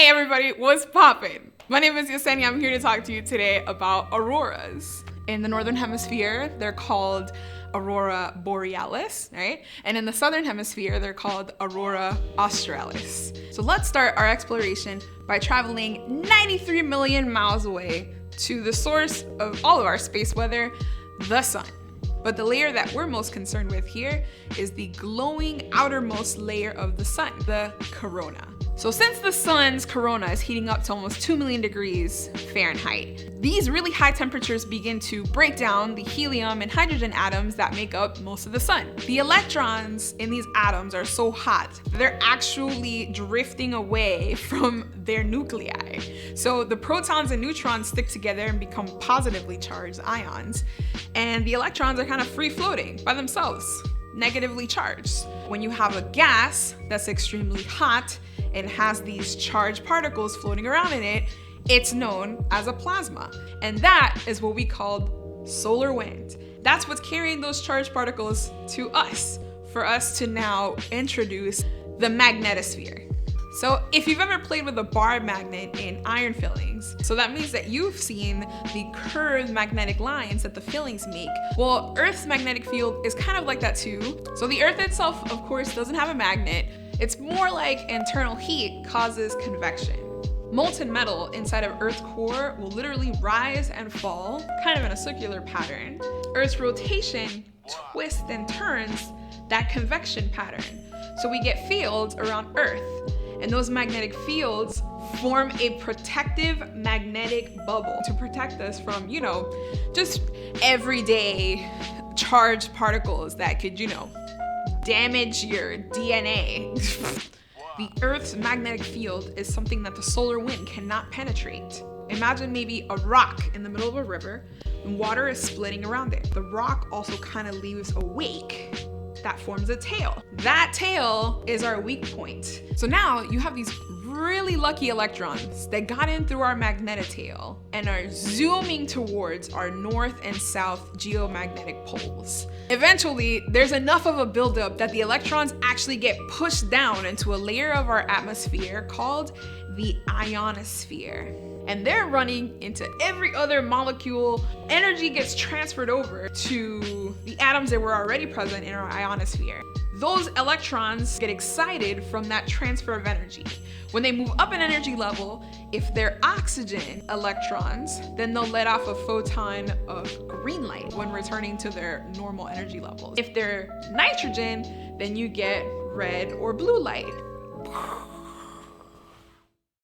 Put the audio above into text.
Hey everybody, what's poppin'? My name is Yesenia. I'm here to talk to you today about auroras. In the northern hemisphere, they're called Aurora Borealis, right? And in the southern hemisphere, they're called Aurora Australis. So let's start our exploration by traveling 93 million miles away to the source of all of our space weather, the sun. But the layer that we're most concerned with here is the glowing outermost layer of the sun, the corona. So since the sun's corona is heating up to almost 2 million degrees Fahrenheit, these really high temperatures begin to break down the helium and hydrogen atoms that make up most of the sun. The electrons in these atoms are so hot that they're actually drifting away from their nuclei. So the protons and neutrons stick together and become positively charged ions, and the electrons are kind of free floating by themselves, negatively charged. When you have a gas that's extremely hot and has these charged particles floating around in it, it's known as a plasma. And that is what we call solar wind. That's what's carrying those charged particles to us, for us to now introduce the magnetosphere. So if you've ever played with a bar magnet in iron fillings, so that means that you've seen the curved magnetic lines that the fillings make. Well, Earth's magnetic field is kind of like that too. So the Earth itself, of course, doesn't have a magnet. It's more like internal heat causes convection. Molten metal inside of Earth's core will literally rise and fall, kind of in a circular pattern. Earth's rotation twists and turns that convection pattern. So we get fields around Earth, and those magnetic fields form a protective magnetic bubble to protect us from, just everyday charged particles that could, damage your DNA. The Earth's magnetic field is something that the solar wind cannot penetrate. Imagine maybe a rock in the middle of a river and water is splitting around it. The rock also kind of leaves a wake that forms a tail. That tail is our weak point. So now you have these really lucky electrons that got in through our magnetotail and are zooming towards our north and south geomagnetic poles. Eventually, there's enough of a buildup that the electrons actually get pushed down into a layer of our atmosphere called the ionosphere. And they're running into every other molecule. Energy gets transferred over to the atoms that were already present in our ionosphere. Those electrons get excited from that transfer of energy. When they move up an energy level, if they're oxygen electrons, then they'll let off a photon of green light when returning to their normal energy levels. If they're nitrogen, then you get red or blue light.